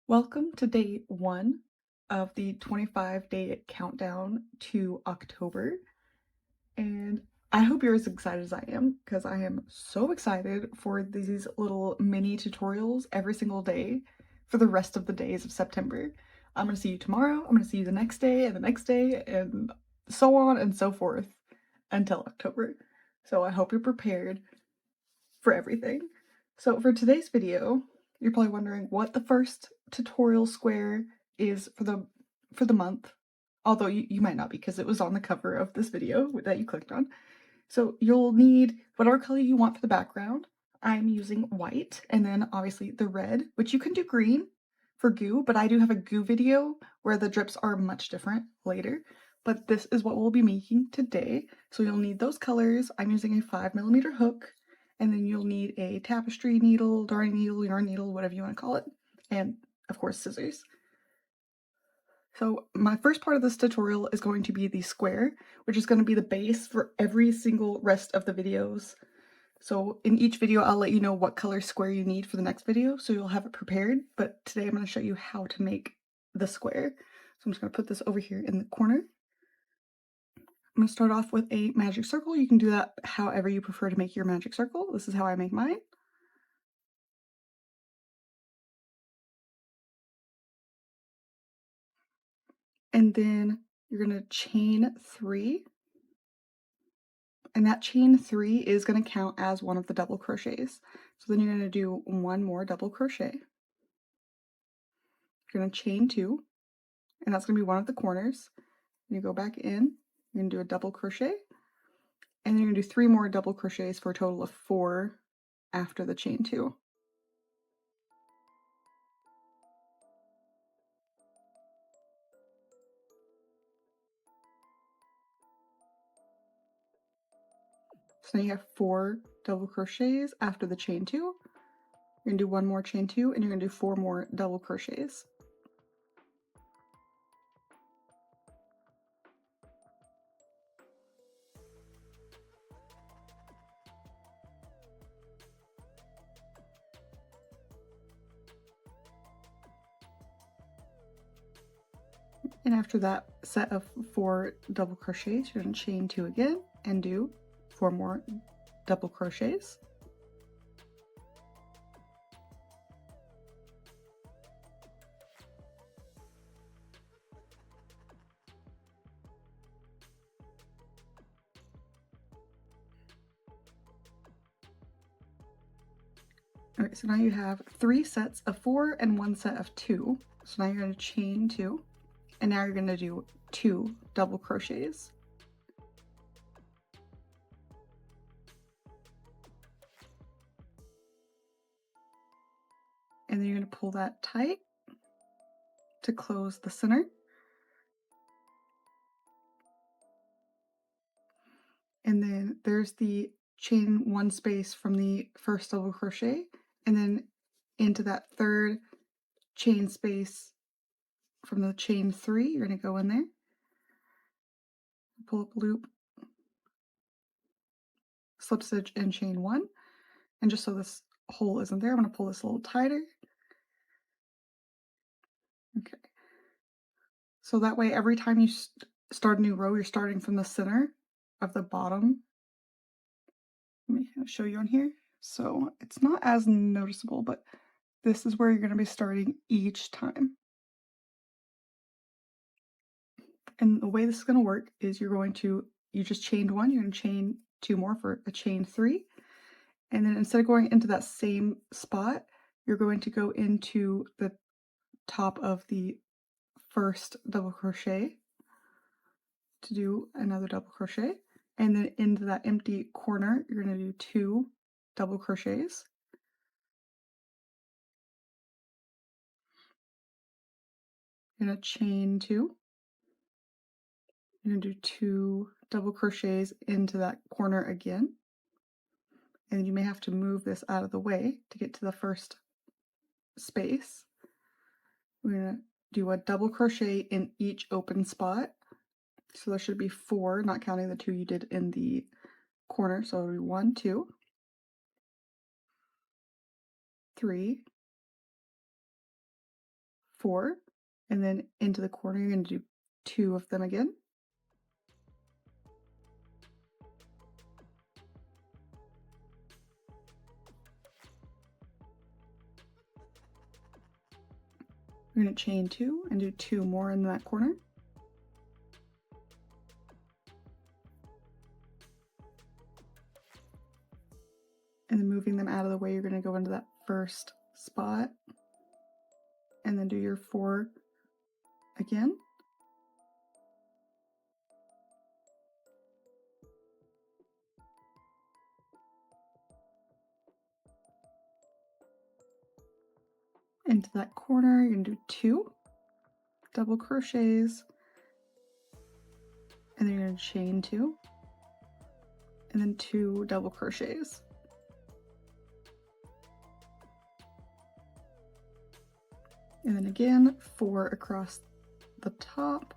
Welcome to day 1 of the 25-day countdown to October, and I hope you're as excited as I am, because I am so excited for these little mini tutorials every single day for the rest of the days of September. I'm going to see you tomorrow, I'm going to see you the next day, and the next day, and so on and so forth until October. So I hope you're prepared for everything. So for today's video, you're probably wondering what the first tutorial square is for the month, although you might not, because it was on the cover of this video that you clicked on. So you'll need whatever color you want for the background. I'm using white, and then obviously the red, which you can do green for goo, but I do have a goo video where the drips are much different later. But this is what we'll be making today. So you'll need those colors. I'm using a 5mm hook, and then you'll need a tapestry needle, darning needle, yarn needle, whatever you want to call it, and of course scissors. So my first part of this tutorial is going to be the square, which is going to be the base for every single rest of the videos. So in each video, I'll let you know what color square you need for the next video, so you'll have it prepared. But today I'm going to show you how to make the square. So I'm just going to put this over here in the corner. I'm going to start off with a magic circle. You can do that however you prefer to make your magic circle. This is how I make mine. And then you're going to chain 3. And that chain 3 is going to count as one of the double crochets. So then you're going to do one more double crochet. You're going to chain 2, and that's going to be one of the corners. You go back in, you're going to do a double crochet, and then you're going to do 3 more double crochets for a total of 4 after the chain 2. So now you have 4 double crochets after the chain 2. You're going to do 1 more chain 2, and you're going to do 4 more double crochets. And after that set of 4 double crochets, you're going to chain 2 again and do 4 more double crochets. Okay, so now you have 3 sets of 4 and 1 set of 2. So now you're going to chain 2, and now you're going to do 2 double crochets. And then you're going to pull that tight to close the center. And then there's the chain 1 space from the first double crochet, and then into that 3rd chain space from the chain 3, you're going to go in there, pull up a loop, slip stitch, and chain 1. And just so this hole isn't there, I'm going to pull this a little tighter. Okay. So that way, every time you start a new row, you're starting from the center of the bottom. Let me show you on here. So it's not as noticeable, but this is where you're going to be starting each time. And the way this is going to work is you just chained 1, you're going to chain 2 more for a chain 3. And then instead of going into that same spot, you're going to go into the top of the first double crochet to do another double crochet, and then into that empty corner you're going to do 2 double crochets. You're going to chain 2. You're going to do 2 double crochets into that corner again, and you may have to move this out of the way to get to the first space. We're going to do a double crochet in each open spot. So there should be 4, not counting the 2 you did in the corner. So it'll be 1, 2, 3, 4, and then into the corner you're going to do 2 of them again. We're going to chain 2 and do 2 more in that corner. And then moving them out of the way, you're going to go into that first spot and then do your 4 again. Into that corner, you're going to do 2 double crochets, and then you're going to chain 2, and then 2 double crochets. And then again, 4 across the top.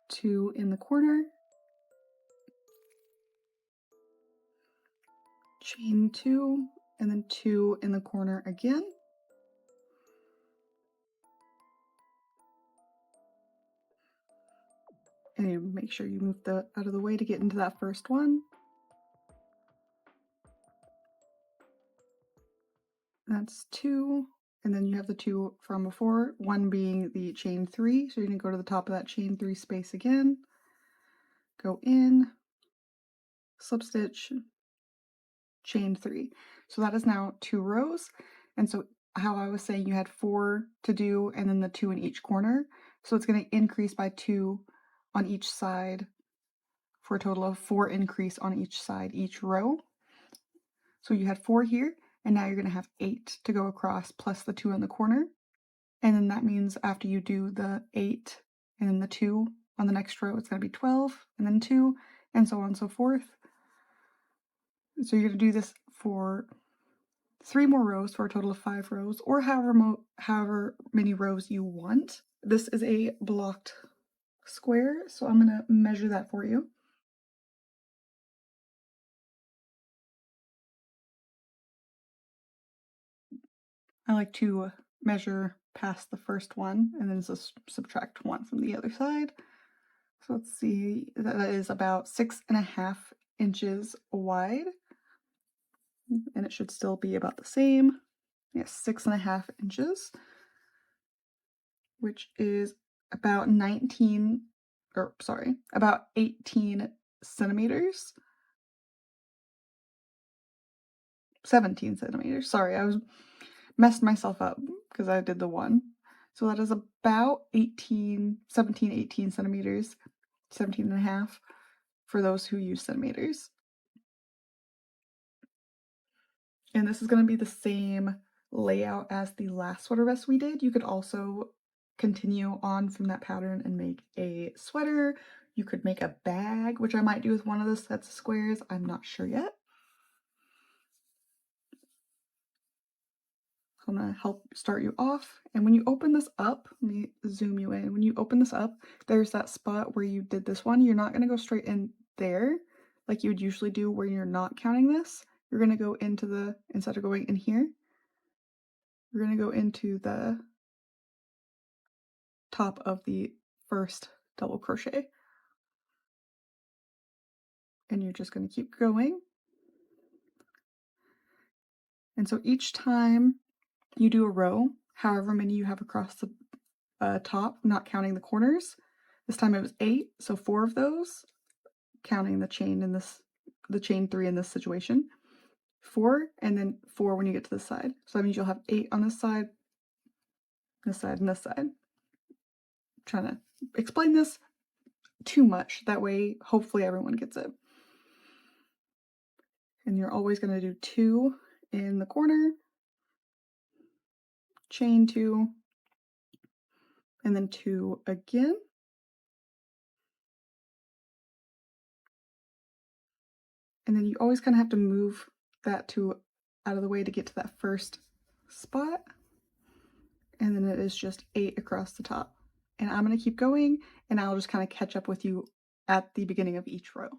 Two in the corner. Chain 2, and then 2 in the corner again. And you make sure you move that out of the way to get into that first one. That's 2, and then you have the 2 from before, one being the chain 3, so you're going to go to the top of that chain 3 space again, go in, slip stitch, chain 3. So that is now 2 rows, and so how I was saying you had 4 to do and then the 2 in each corner, so it's going to increase by 2 on each side for a total of 4 increase on each side each row. So you had 4 here, and now you're going to have 8 to go across plus the 2 in the corner. And then that means after you do the 8 and then the 2 on the next row, it's going to be 12 and then 2 and so on and so forth. So you're going to do this for 3 more rows for a total of 5 rows, or however many rows you want. This is a blocked square, so I'm going to measure that for you. I like to measure past the first one and then subtract 1 from the other side. So let's see, that is about 6.5 inches wide, and it should still be about the same. Yes, 6.5 inches, which is about about 18 centimeters. 17 centimeters. Sorry, I messed myself up because I did the 1. So that is about 18 centimeters, 17.5 for those who use centimeters. And this is going to be the same layout as the last sweater vest we did. You could also continue on from that pattern and make a sweater. You could make a bag, which I might do with one of the sets of squares. I'm not sure yet. I'm going to help start you off. And when you open this up, let me zoom you in. When you open this up, there's that spot where you did this one. You're not going to go straight in there like you would usually do where you're not counting this. You're going to go into the, instead of going in here, you're going to go into the top of the first double crochet. And you're just going to keep going. And so each time you do a row, however many you have across the top, not counting the corners. This time it was 8, so 4 of those, counting the chain in this, the chain 3 in this situation. 4, and then 4 when you get to this side. So that means you'll have 8 on this side, and this side. I'm trying to explain this too much, that way hopefully everyone gets it. And you're always going to do 2 in the corner, chain 2, and then 2 again. And then you always kind of have to move that out of the way to get to that first spot. And then it is just 8 across the top. And I'm going to keep going, and I'll just kind of catch up with you at the beginning of each row.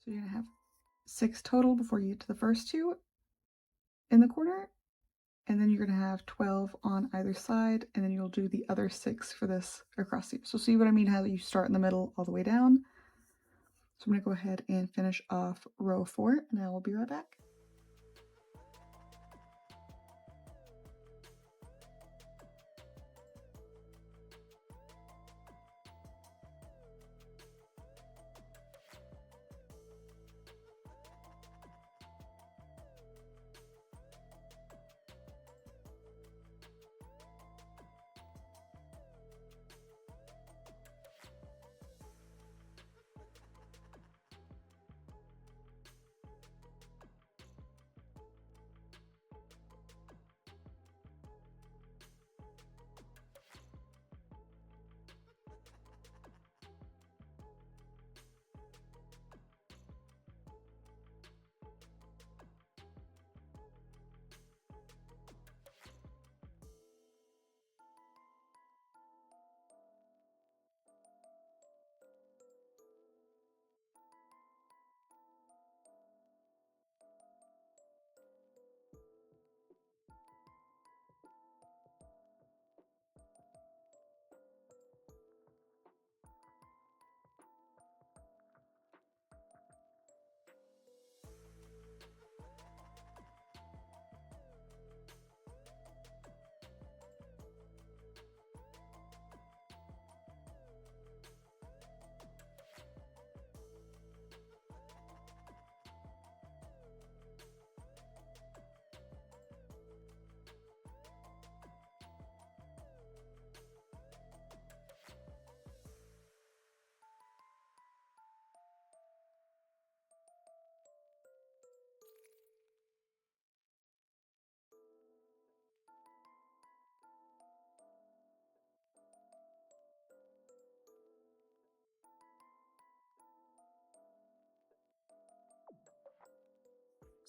So you're going to have 6 total before you get to the first 2 in the corner, and then you're going to have 12 on either side, and then you'll do the other 6 for this across the. So see what I mean, how you start in the middle all the way down. So I'm going to go ahead and finish off row 4, and I will be right back.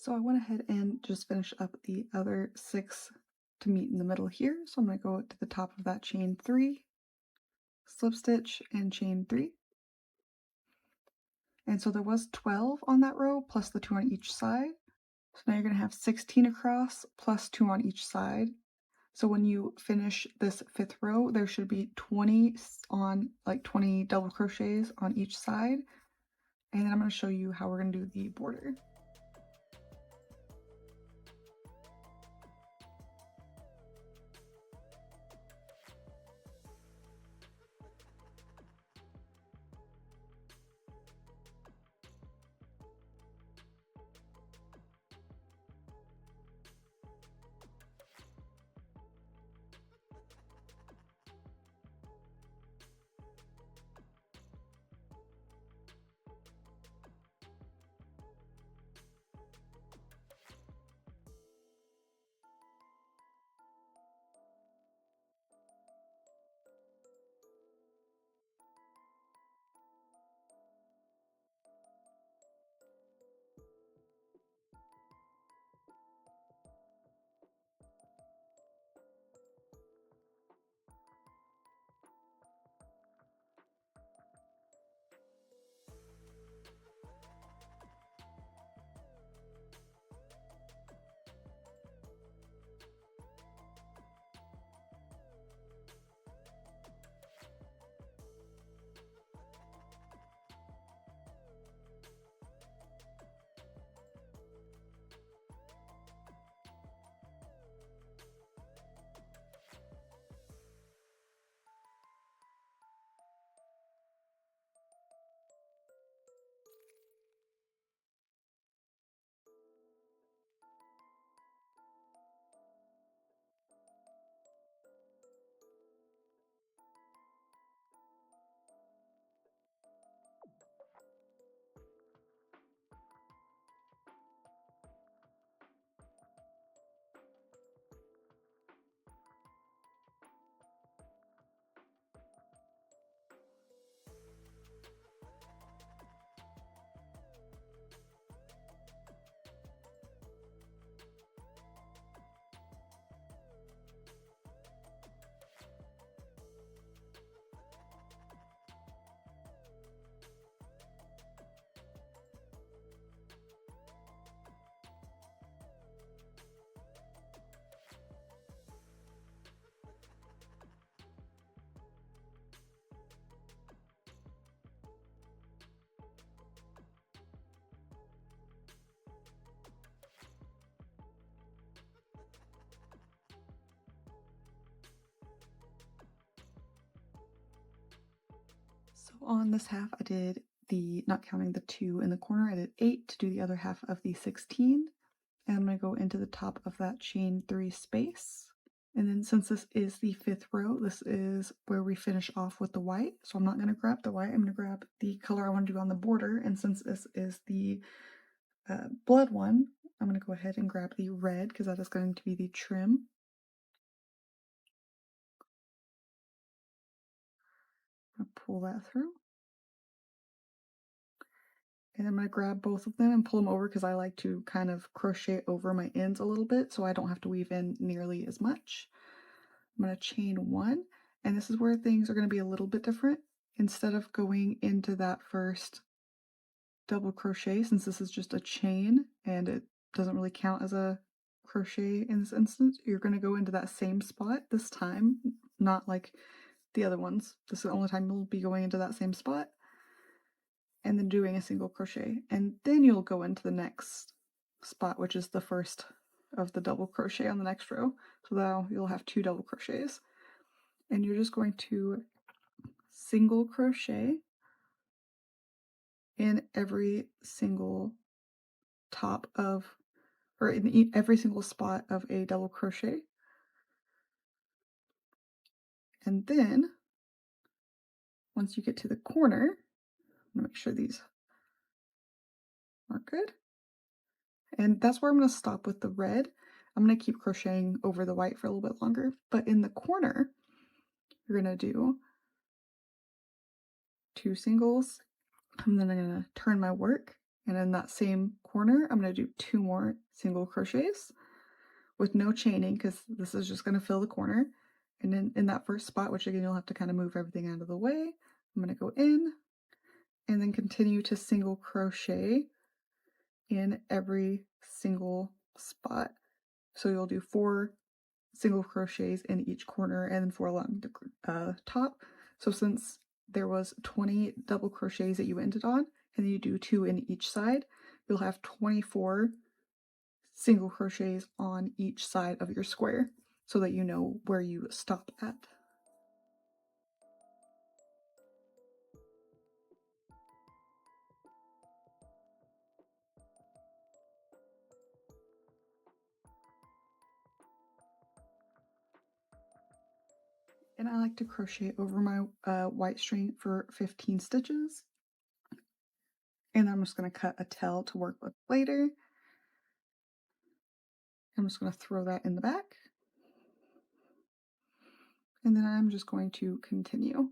So I went ahead and just finished up the other 6 to meet in the middle here. So I'm going to go to the top of that chain 3, slip stitch, and chain 3. And so there was 12 on that row plus the 2 on each side. So now you're going to have 16 across plus 2 on each side. So when you finish this 5th row, there should be 20 on, like 20 double crochets on each side. And then I'm going to show you how we're going to do the border. So on this half, I did not counting the 2 in the corner, I did 8 to do the other half of the 16. And I'm going to go into the top of that chain 3 space. And then since this is the 5th row, this is where we finish off with the white. So I'm not going to grab the white, I'm going to grab the color I want to do on the border. And since this is the blood one, I'm going to go ahead and grab the red because that is going to be the trim. I'm going to pull that through. And I'm going to grab both of them and pull them over because I like to kind of crochet over my ends a little bit so I don't have to weave in nearly as much. I'm going to chain 1, and this is where things are going to be a little bit different. Instead of going into that first double crochet, since this is just a chain and it doesn't really count as a crochet in this instance, you're going to go into that same spot this time, not like the other ones. This is the only time you'll be going into that same spot and then doing a single crochet, and then you'll go into the next spot, which is the first of the double crochet on the next row. So now you'll have 2 double crochets, and you're just going to single crochet in every single top of, or in every single spot of a double crochet. And then once you get to the corner, I'm gonna make sure these are good. And that's where I'm going to stop with the red. I'm going to keep crocheting over the white for a little bit longer, but in the corner, you're going to do 2 singles, and then I'm going to turn my work, and in that same corner, I'm going to do 2 more single crochets with no chaining because this is just going to fill the corner. And then in that first spot, which again, you'll have to kind of move everything out of the way, I'm going to go in and then continue to single crochet in every single spot. So you'll do 4 single crochets in each corner and then 4 along the top. So since there was 20 double crochets that you ended on, and then you do 2 in each side, you'll have 24 single crochets on each side of your square so that you know where you stop at. And I like to crochet over my white string for 15 stitches. And I'm just going to cut a tail to work with later. I'm just going to throw that in the back. And then I'm just going to continue.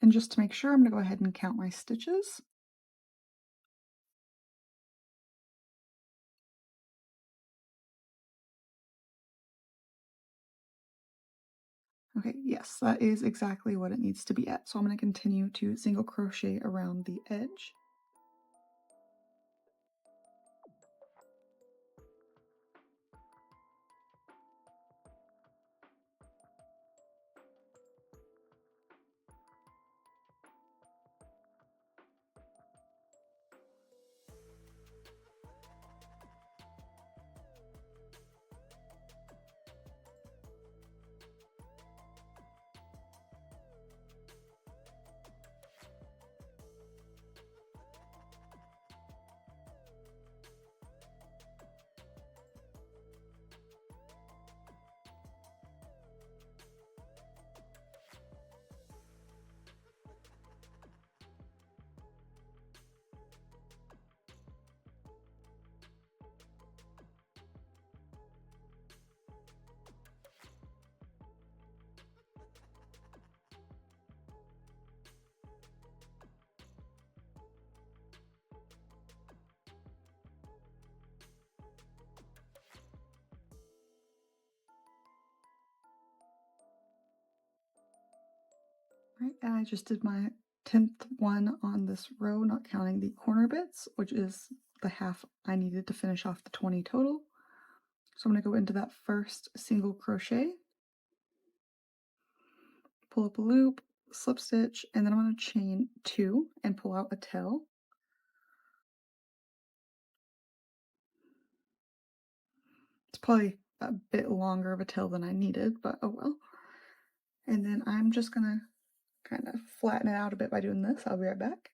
And just to make sure, I'm going to go ahead and count my stitches. Okay, yes, that is exactly what it needs to be at. So I'm going to continue to single crochet around the edge. Right, and I just did my 10th one on this row, not counting the corner bits, which is the half I needed to finish off the 20 total. So I'm going to go into that first single crochet, pull up a loop, slip stitch, and then I'm going to chain 2 and pull out a tail. It's probably a bit longer of a tail than I needed, but oh well. And then I'm just going to kind of flatten it out a bit by doing this. I'll be right back.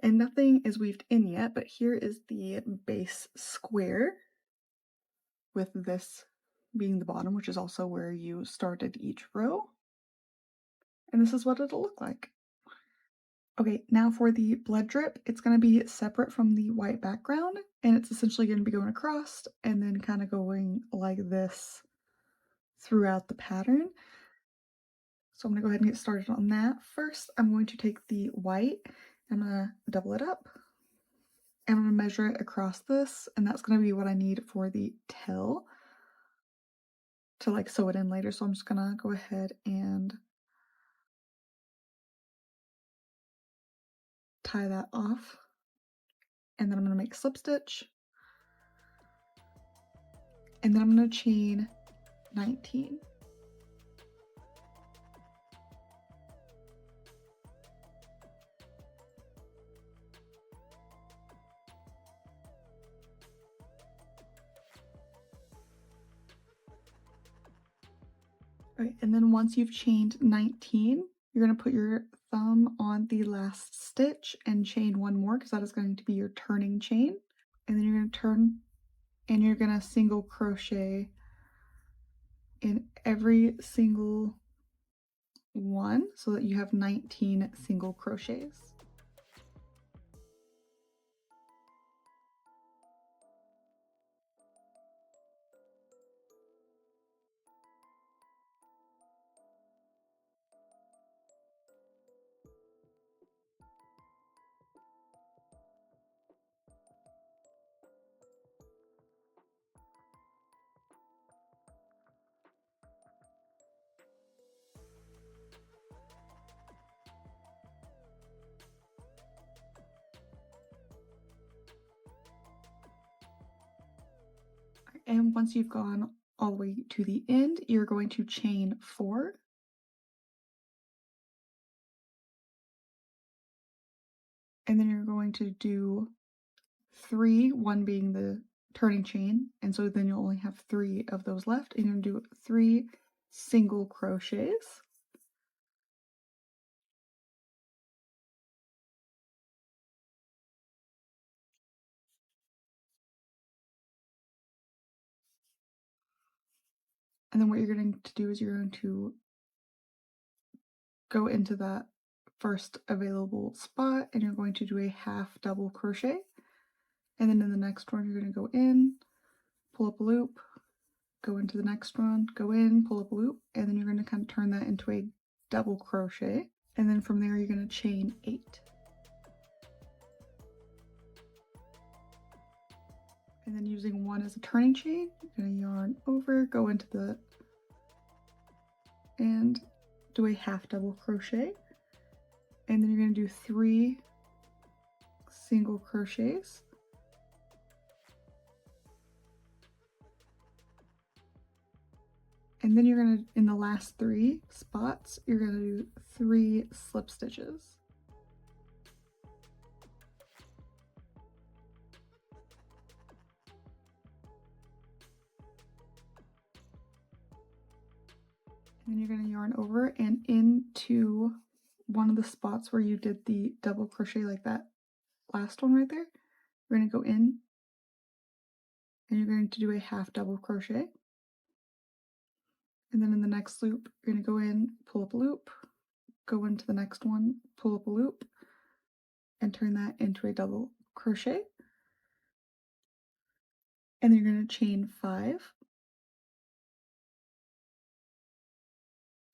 And nothing is weaved in yet, but here is the base square with this being the bottom, which is also where you started each row. And this is what it'll look like. Okay, now for the blood drip, it's going to be separate from the white background, and it's essentially going to be going across and then kind of going like this throughout the pattern. So I'm going to go ahead and get started on that. First, I'm going to take the white, I'm going to double it up, and I'm going to measure it across this, and that's going to be what I need for the tail to like sew it in later. So I'm just going to go ahead and tie that off, and then I'm going to make a slip stitch, and then I'm going to chain 19. Right, and then once you've chained 19, you're going to put your thumb on the last stitch and chain one more, because that is going to be your turning chain. And then you're going to turn and you're going to single crochet in every single one so that you have 19 single crochets. And once you've gone all the way to the end, you're going to chain 4. And then you're going to do 3, 1 being the turning chain, and so then you'll only have 3 of those left, and you're going to do 3 single crochets. And then what you're going to do is you're going to go into that first available spot, and you're going to do a half double crochet. And then in the next one, you're going to go in, pull up a loop, go into the next one, go in, pull up a loop, and then you're going to kind of turn that into a double crochet. And then from there, you're going to chain 8. And then using 1 as a turning chain, you're going to yarn over, go into the, and do a half double crochet. And then you're going to do 3 single crochets. And then you're going to, in the last 3 spots, you're going to do 3 slip stitches. And then you're going to yarn over and into one of the spots where you did the double crochet, like that last one right there. You're going to go in and you're going to do a half double crochet. And then in the next loop, you're going to go in, pull up a loop, go into the next one, pull up a loop, and turn that into a double crochet. And then you're going to chain 5.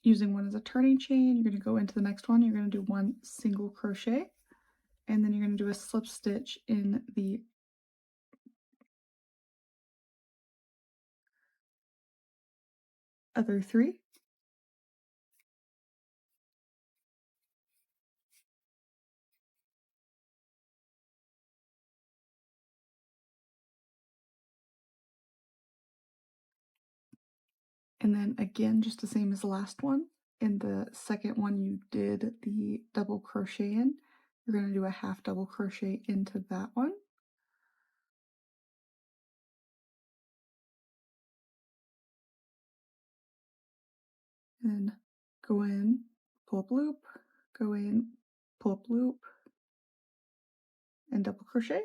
Using 1 as a turning chain, you're going to go into the next one, you're going to do 1 single crochet, and then you're going to do a slip stitch in the other 3. And then again, just the same as the last one, in the second one you did the double crochet in, you're going to do a half double crochet into that one. And go in, pull up loop, go in, pull up loop, and double crochet.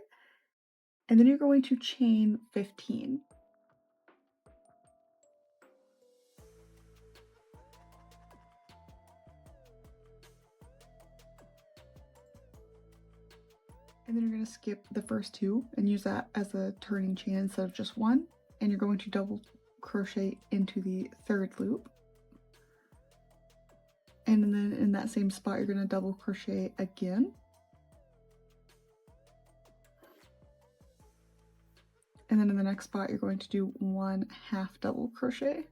And then you're going to chain 15. And then you're going to skip the first 2 and use that as a turning chain instead of just 1. And you're going to double crochet into the 3rd loop. And then in that same spot, you're going to double crochet again. And then in the next spot, you're going to do 1 half double crochet.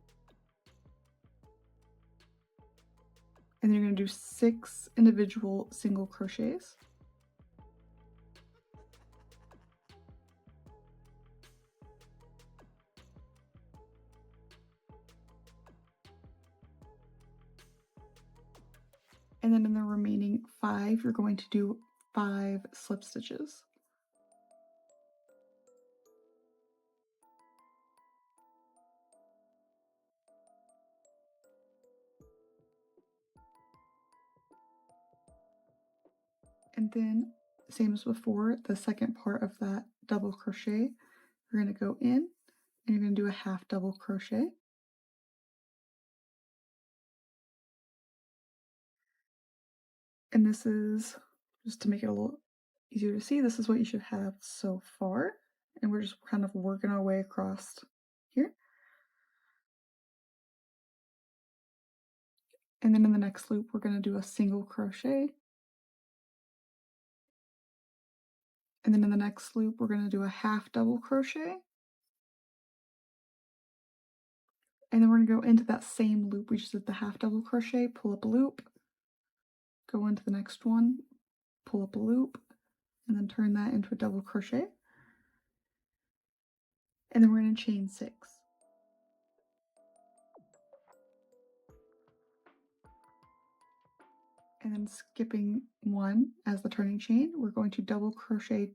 And then you're going to do 6 individual single crochets. And then in the remaining 5, you're going to do 5 slip stitches. And then, same as before, the second part of that double crochet, you're going to go in and you're going to do a half double crochet. And this is, just to make it a little easier to see, this is what you should have so far. And we're just kind of working our way across here. And then in the next loop, we're going to do a single crochet. And then in the next loop, we're going to do a half double crochet. And then we're going to go into that same loop. We just did the half double crochet, pull up a loop, go into the next one, pull up a loop, and then turn that into a double crochet. And then we're going to chain 6. And then skipping 1 as the turning chain, we're going to double crochet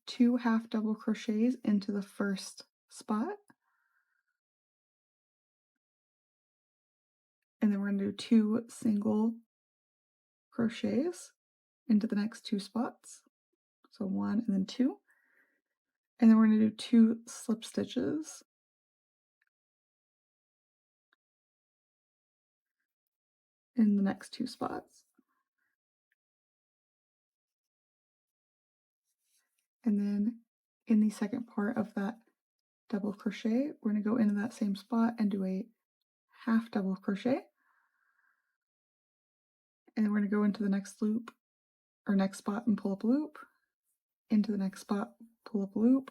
2 half double crochets into the first spot. And then we're going to do 2 single crochets into the next 2 spots. So 1 and then 2. And then we're going to do 2 slip stitches in the next 2 spots. And then in the second part of that double crochet, we're going to go into that same spot and do a half double crochet. And then we're going to go into the next loop or next spot and pull up a loop, into the next spot, pull up a loop,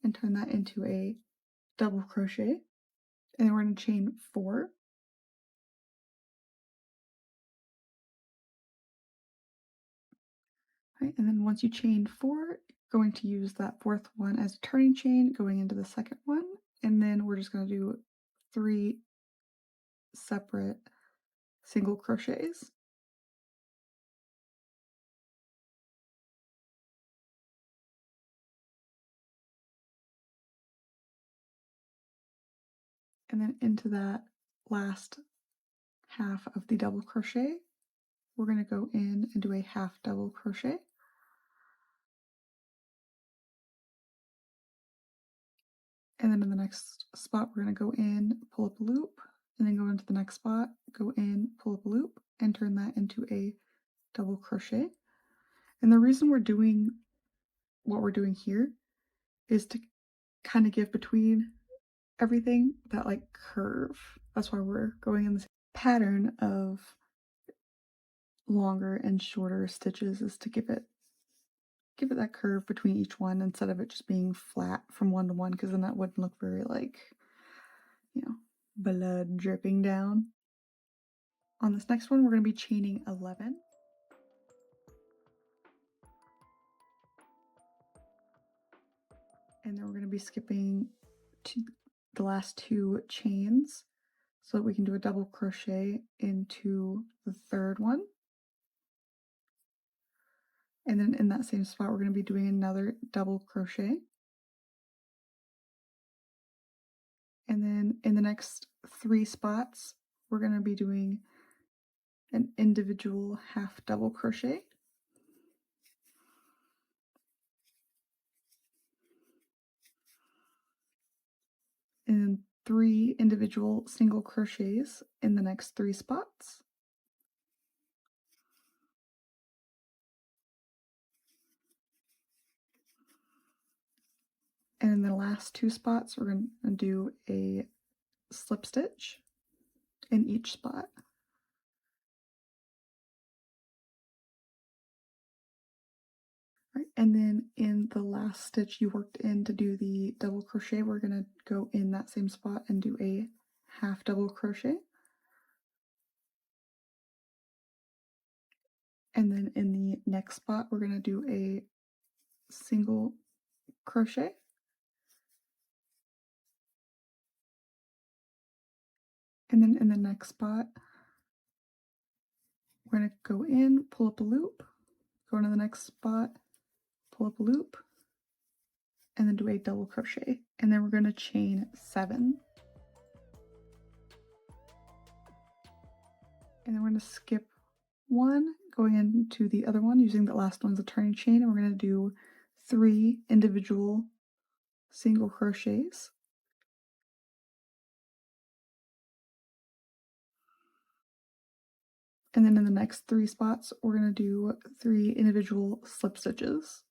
and turn that into a double crochet. And then we're going to chain 4. Right, and then once you chain 4, you're going to use that 4th one as a turning chain going into the second one, and then we're just going to do 3 separate single crochets. And then into that last half of the double crochet, we're going to go in and do a half double crochet. And then in the next spot, we're going to go in, pull up a loop, and then go into the next spot, go in, pull up a loop, and turn that into a double crochet. And the reason we're doing what we're doing here is to kind of give between everything that like curve. That's why we're going in this pattern of longer and shorter stitches, is to give it that curve between each one instead of it just being flat from one to one, because then that wouldn't look very, like, you know, blood dripping down. On this next one, we're going to be chaining 11. And then we're going to be skipping to the last 2 chains so that we can do a double crochet into the 3rd one. And then in that same spot, we're going to be doing another double crochet. And then in the next 3 spots, we're going to be doing an individual half double crochet. And 3 individual single crochets in the next 3 spots. And in the last 2 spots, we're going to do a slip stitch in each spot. Right, and then in the last stitch you worked in to do the double crochet, we're going to go in that same spot and do a half double crochet. And then in the next spot, we're going to do a single crochet. And then in the next spot, we're going to go in, pull up a loop, go into the next spot, pull up a loop, and then do a double crochet. And then we're going to chain 7. And then we're going to skip 1, going into the other one, using the last one as a turning chain, and we're going to do 3 individual single crochets. And then in the next 3 spots, we're going to do 3 individual slip stitches.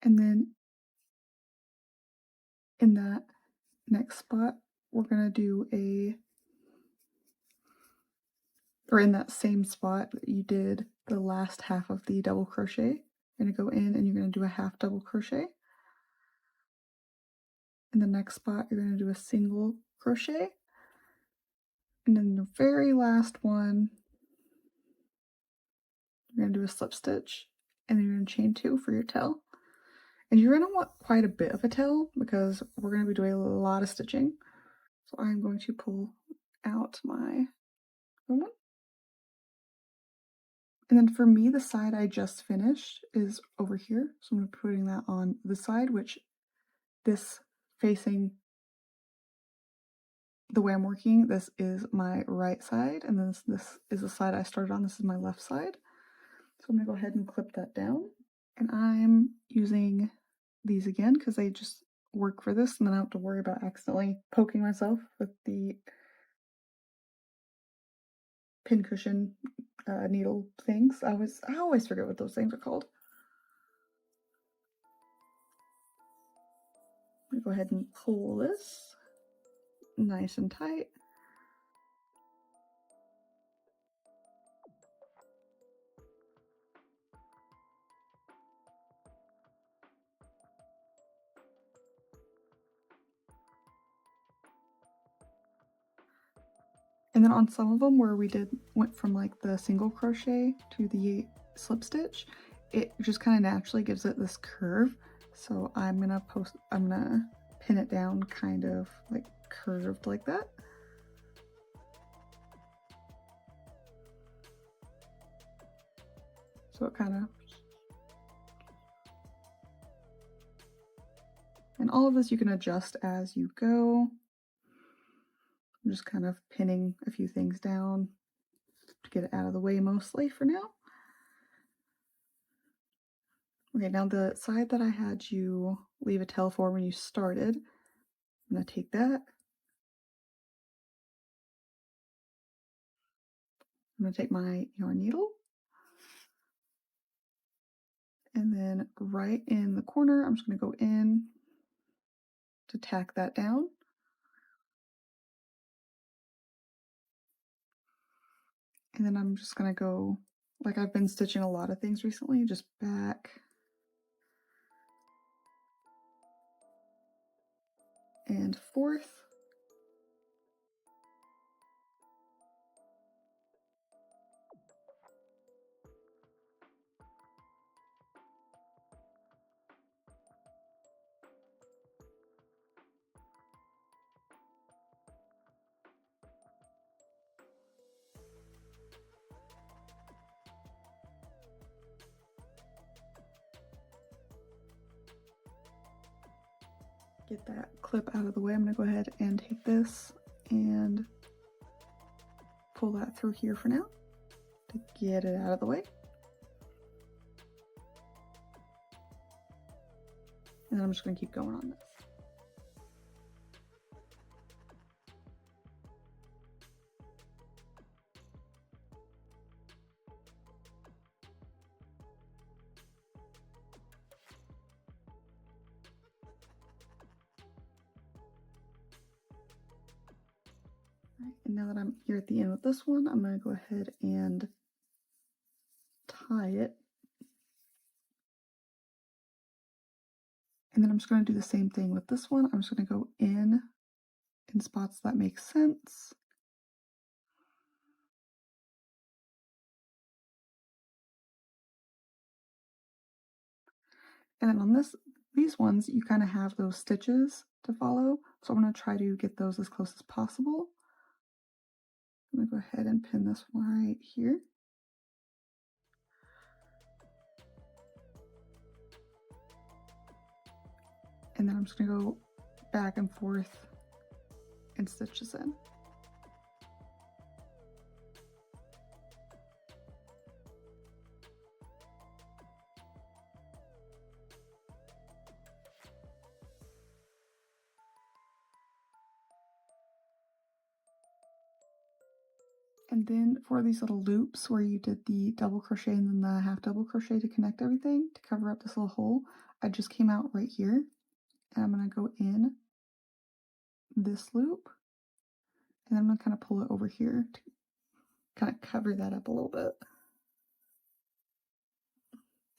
And then in that next spot, we're going to do or in that same spot that you did the last half of the double crochet, you're going to go in and you're going to do a half double crochet. In the next spot, you're going to do a single crochet. And then the very last one, you're going to do a slip stitch, and then you're going to chain 2 for your tail. And you're going to want quite a bit of a tail because we're going to be doing a lot of stitching. So I'm going to pull out my one. And then for me, the side I just finished is over here. So I'm putting that on the side, which this facing the way I'm working, this is my right side, and then this is the side I started on. This is my left side. So I'm going to go ahead and clip that down. And I'm using these again because they just work for this, and then I don't have to worry about accidentally poking myself with the pincushion needle things. I always forget what those things are called. I'm going to go ahead and pull this nice and tight. And then on some of them where we went from like the single crochet to the slip stitch, it just kind of naturally gives it this curve. So I'm gonna pin it down kind of like curved like that. So it kind of, and all of this you can adjust as you go. I'm just kind of pinning a few things down to get it out of the way mostly for now. Okay, now the side that I had you leave a tail for when you started, I'm going to take that. I'm going to take my yarn needle, and then right in the corner, I'm just going to go in to tack that down. And then I'm just going to go, like I've been stitching a lot of things recently, just back and forth. Get that clip out of the way. I'm going to go ahead and take this and pull that through here for now to get it out of the way. And then I'm just going to keep going on this. Right, and now that I'm here at the end with this one, I'm going to go ahead and tie it. And then I'm just going to do the same thing with this one. I'm just going to go in spots that make sense. And then on these ones, you kind of have those stitches to follow. So I'm going to try to get those as close as possible. I'm going to go ahead and pin this one right here. And then I'm just going to go back and forth and stitch this in. And then for these little loops where you did the double crochet and then the half double crochet to connect everything to cover up this little hole, I just came out right here, and I'm going to go in this loop, and I'm going to kind of pull it over here to kind of cover that up a little bit.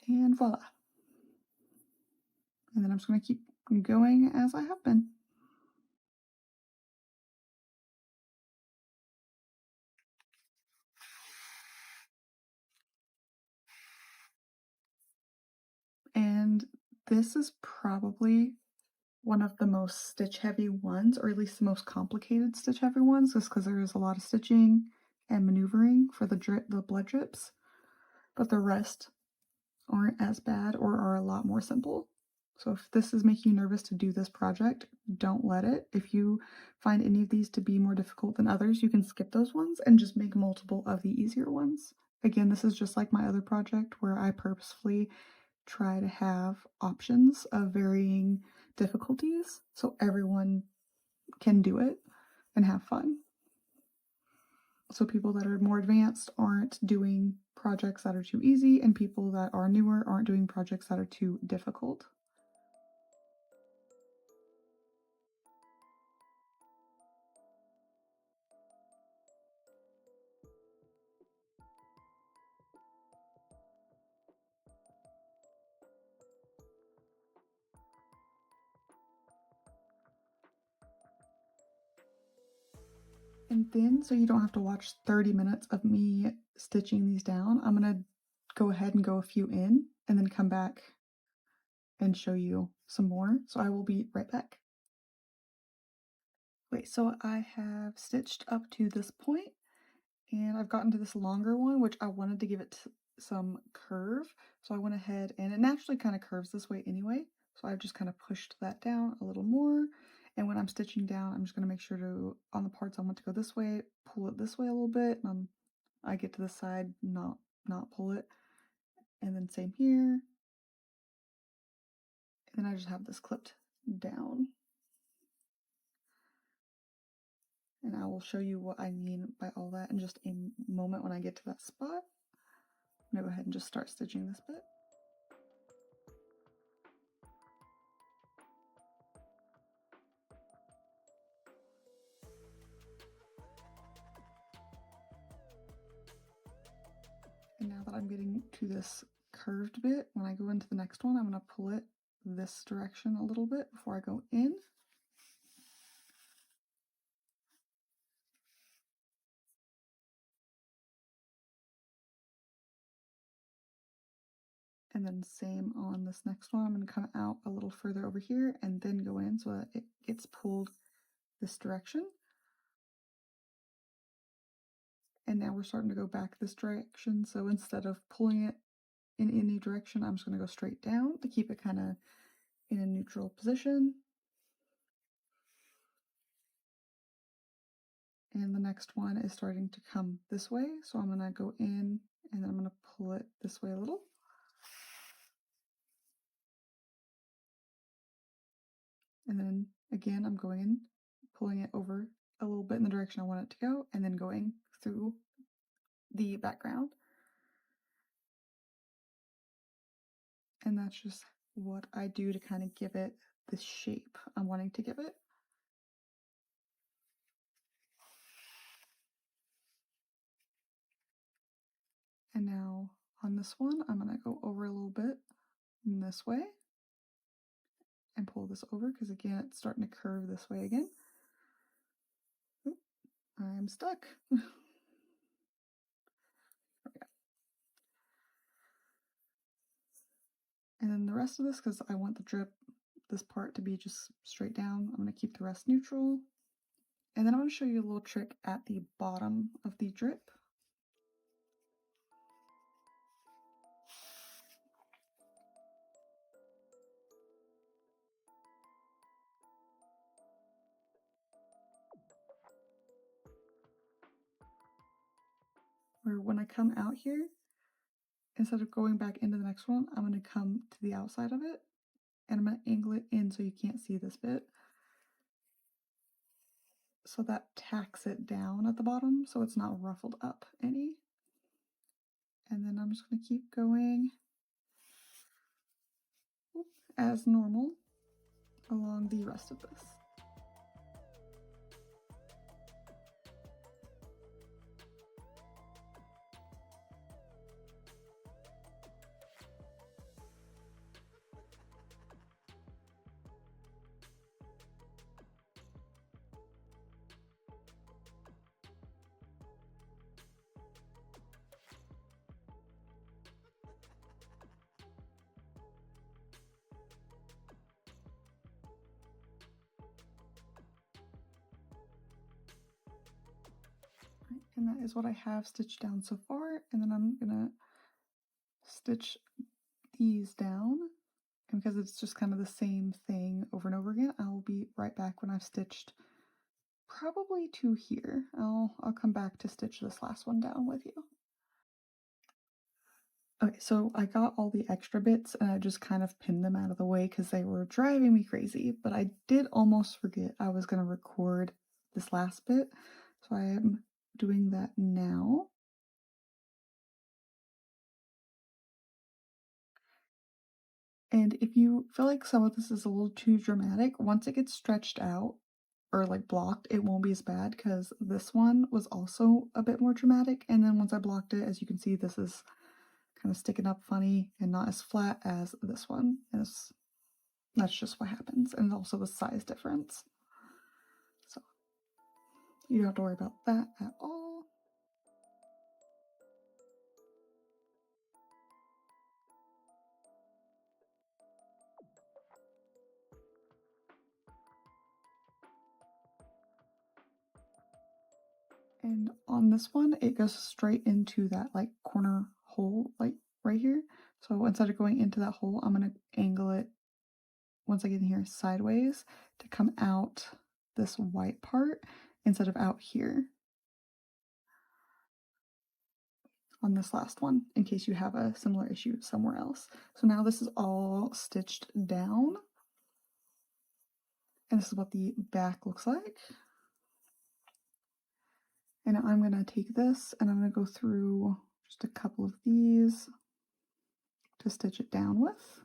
And voila. And then I'm just going to keep going as I have been. this is probably one of the most stitch heavy ones, or at least the most complicated stitch heavy ones, just because there is a lot of stitching and maneuvering for the blood drips, but the rest aren't as bad or are a lot more simple. So if this is making you nervous to do this project, don't let it. If you find any of these to be more difficult than others, you can skip those ones and just make multiple of the easier ones. Again, this is just like my other project where I purposefully try to have options of varying difficulties so everyone can do it and have fun. So people that are more advanced aren't doing projects that are too easy, and people that are newer aren't doing projects that are too difficult. And then, so you don't have to watch 30 minutes of me stitching these down, I'm going to go ahead and go a few in and then come back and show you some more. So I will be right back. Wait, so I have stitched up to this point and I've gotten to this longer one, which I wanted to give it some curve. So I went ahead, and it naturally kind of curves this way anyway. So I've just kind of pushed that down a little more. And when I'm stitching down, I'm just going to make sure to, on the parts I want to go this way, pull it this way a little bit. And I get to this side, not pull it. And then same here. And then I just have this clipped down. And I will show you what I mean by all that in just a moment when I get to that spot. I'm going to go ahead and just start stitching this bit. And now that I'm getting to this curved bit, when I go into the next one, I'm going to pull it this direction a little bit before I go in. And then same on this next one, I'm going to come out a little further over here and then go in so that it gets pulled this direction. And now we're starting to go back this direction, so instead of pulling it in any direction, I'm just going to go straight down to keep it kind of in a neutral position. And the next one is starting to come this way, so I'm going to go in and then I'm going to pull it this way a little. And then again, I'm going in, pulling it over a little bit in the direction I want it to go, and then going through the background. And that's just what I do to kind of give it the shape I'm wanting to give it. And now on this one, I'm going to go over a little bit in this way and pull this over because again, it's starting to curve this way again. Oop, I'm stuck. And then the rest of this, because I want the drip, this part to be just straight down, I'm going to keep the rest neutral. And then I'm going to show you a little trick at the bottom of the drip. Where when I come out here, instead of going back into the next one, I'm going to come to the outside of it, and I'm going to angle it in so you can't see this bit. So that tacks it down at the bottom so it's not ruffled up any. And then I'm just going to keep going as normal along the rest of this. And that is what I have stitched down so far. And then I'm gonna stitch these down. And because it's just kind of the same thing over and over again, I will be right back when I've stitched probably to here. I'll come back to stitch this last one down with you. Okay, so I got all the extra bits and I just kind of pinned them out of the way because they were driving me crazy, but I did almost forget I was going to record this last bit, so I am doing that now. And if you feel like some of this is a little too dramatic, once it gets stretched out or like blocked, it won't be as bad because this one was also a bit more dramatic. And then once I blocked it, as you can see, this is kind of sticking up funny and not as flat as this one. And that's just what happens. And also the size difference. So you don't have to worry about that at all. And on this one, it goes straight into that like corner hole, like right here. So instead of going into that hole, I'm going to angle it once I get in here sideways to come out this white part instead of out here on this last one, in case you have a similar issue somewhere else. So now this is all stitched down. And this is what the back looks like. And I'm going to take this and I'm going to go through just a couple of these to stitch it down with.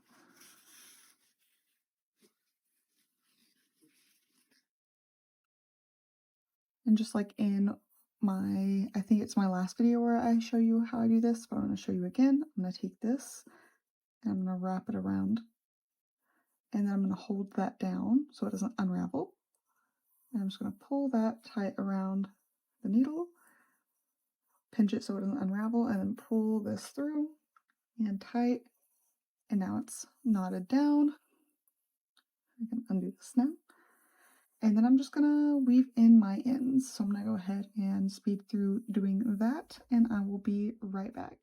And just like in my, I think it's my last video where I show you how I do this, but I'm going to show you again. I'm going to take this and I'm going to wrap it around. And then I'm going to hold that down so it doesn't unravel. And I'm just going to pull that tight around the needle, pinch it so it doesn't unravel, and then pull this through and tight. And now it's knotted down. I can undo this now. And then I'm just gonna weave in my ends. So I'm gonna go ahead and speed through doing that, and I will be right back.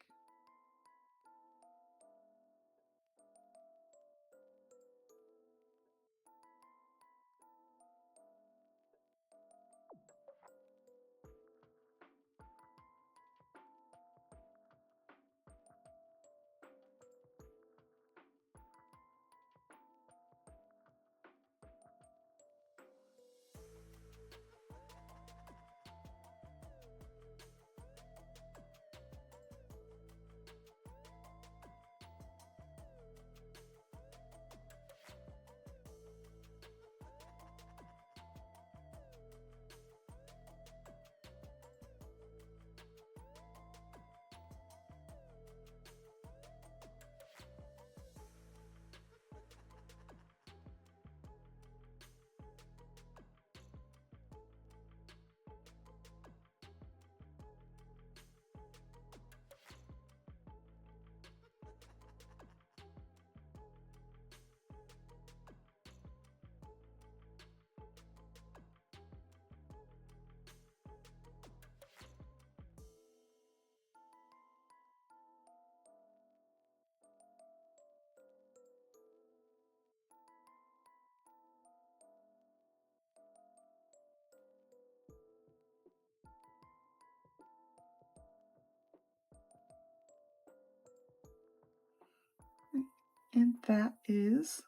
And that is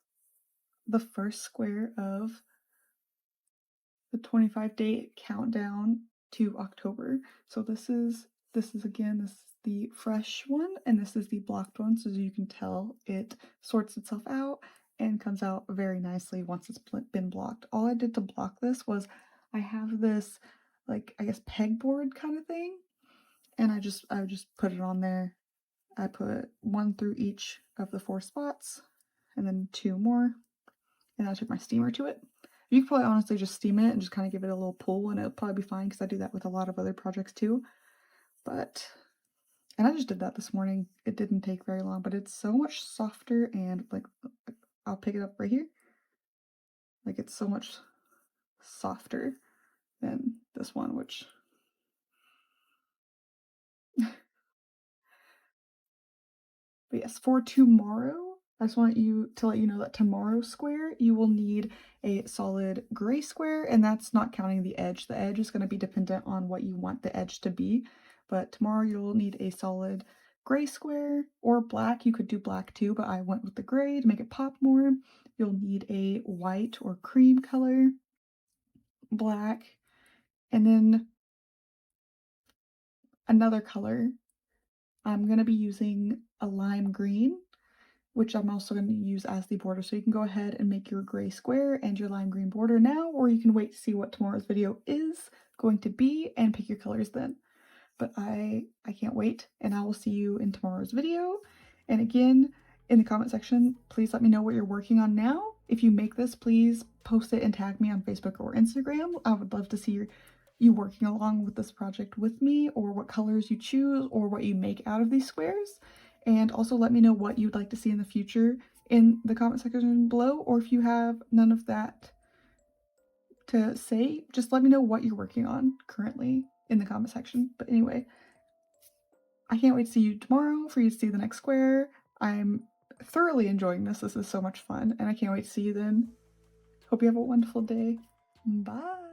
the first square of the 25-day countdown to October. So this is again, this is the fresh one, and this is the blocked one. So as you can tell, it sorts itself out and comes out very nicely once it's been blocked. All I did to block this was I have this, like, I guess pegboard kind of thing, and I just put it on there. I put one through each of the 4 spots and then 2 more, and I took my steamer to it. You could probably honestly just steam it and just kind of give it a little pull, and it'll probably be fine because I do that with a lot of other projects too. And I just did that this morning. It didn't take very long, but it's so much softer, and like, I'll pick it up right here. Like, it's so much softer than this one, which But yes, for tomorrow, I just want you to let you know that tomorrow's square, you will need a solid gray square, and that's not counting the edge. The edge is going to be dependent on what you want the edge to be, but tomorrow you'll need a solid gray square, or black. You could do black too, but I went with the gray to make it pop more. You'll need a white or cream color, black, and then another color. I'm going to be using a lime green, which I'm also going to use as the border. So you can go ahead and make your gray square and your lime green border now, or you can wait to see what tomorrow's video is going to be and pick your colors then. But I can't wait, and I will see you in tomorrow's video. And again, in the comment section, please let me know what you're working on now. If you make this, please post it and tag me on Facebook or Instagram. I would love to see you working along with this project with me, or what colors you choose, or what you make out of these squares. And also let me know what you'd like to see in the future in the comment section below, or if you have none of that to say, just let me know what you're working on currently in the comment section. But anyway, I can't wait to see you tomorrow for you to see the next square. I'm thoroughly enjoying this. This is so much fun, and I can't wait to see you then. Hope you have a wonderful day. Bye.